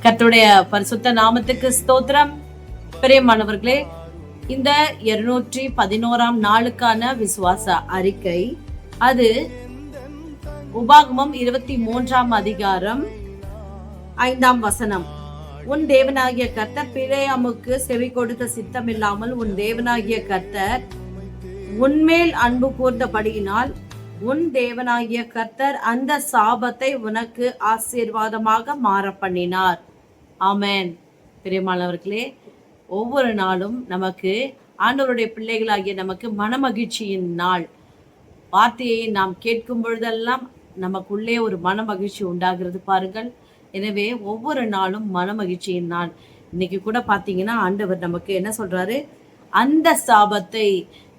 கர்த்தருடைய பரிசுத்த நாமத்துக்கு ஸ்தோத்திரம். பிரியமானவர்களே, இந்த 211ஆம் நாளுக்கான விசுவாச அறிக்கை, அது உபாகமம் 23ஆம் அதிகாரம் 5ஆம் வசனம். உன் தேவனாகிய கர்த்தர் பிலேயாமுக்கு செவி கொடுத்த சித்தமில்லாமல் உன் தேவனாகிய கர்த்தர் உன்மேல் அன்பு கூர்ந்தபடியினால் உன் தேவனாகிய கர்த்தர் அந்த சாபத்தை உனக்கு ஆசீர்வாதமாக மாற பண்ணினார். ஆமென். பிரியமானவர்களே, ஒவ்வொரு நாளும் நமக்கு ஆண்டவருடைய பிள்ளைகளாகிய நமக்கு மனமகிழ்ச்சியின் நாள். வார்த்தையை நாம் கேட்கும் பொழுதெல்லாம் நமக்குள்ளே ஒரு மனமகிழ்ச்சி உண்டாகிறது பாருங்கள். எனவே ஒவ்வொரு நாளும் மனமகிழ்ச்சியின் நாள். இன்னைக்கு கூட பார்த்தீங்கன்னா ஆண்டவர் நமக்கு என்ன சொல்றாரு, அந்த சாபத்தை,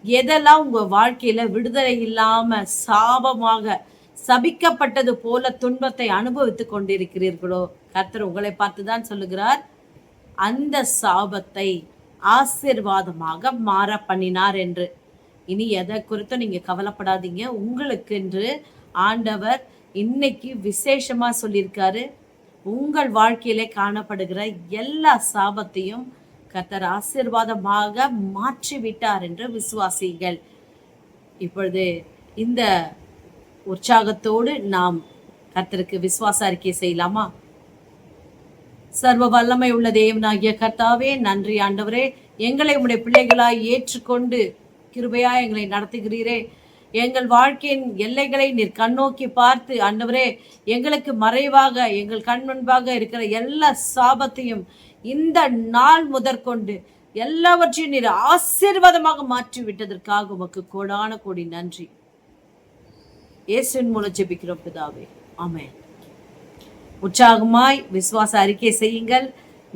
எதெல்லாம் உங்க வாழ்க்கையில விடுதலை இல்லாம சாபமாக சபிக்கப்பட்டது போல துன்பத்தை அனுபவித்துக் கொண்டிருக்கிறீர்களோ, கர்த்தர் உங்களை பார்த்துதான் சொல்லுகிறார், அந்த சாபத்தை ஆசீர்வாதமாக மாற பண்ணினார் என்று. இனி எதை குறித்தும் நீங்க கவலைப்படாதீங்க. உங்களுக்கு என்று ஆண்டவர் இன்னைக்கு விசேஷமா சொல்லியிருக்காரு. உங்கள் வாழ்க்கையிலே காணப்படுகிற எல்லா சாபத்தையும் கர்த்தர் ஆசீர்வாதமாக மாற்றி விட்டார் என்று விசுவாசிகள். இப்பொழுது இந்த உற்சாகத்தோடு நாம் கர்த்தருக்கு விசுவாச அறிக்கை செய்யலாமா? சர்வ வல்லமை உள்ள தேவனாகிய கர்த்தாவே, நன்றி ஆண்டவரே. எங்களை உடைய பிள்ளைகளாய் ஏற்றுக்கொண்டு கிருபையா எங்களை நடத்துகிறீரே. எங்கள் வாழ்க்கையின் எல்லைகளை நீர் கண்ணோக்கி பார்த்து ஆண்டவரே, எங்களுக்கு மறைவாக எங்கள் கண் முன்பாக இருக்கிற எல்லா சாபத்தையும் இந்த நாள் முதற்கொண்டு எல்லாவற்றையும் நீர் ஆசீர்வாதமாக மாற்றி விட்டதற்காக உமக்கு கோடான கோடி நன்றி. இயேசுவின் மூலம் ஜெபிக்கிறோம் பிதாவே, ஆமென். உற்சாகமாய் விசுவாச அறிக்கை செய்யுங்கள்.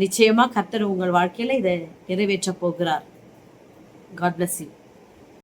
நிச்சயமா கர்த்தர் உங்கள் வாழ்க்கையில இதை நிறைவேற்ற போகிறார். God bless you.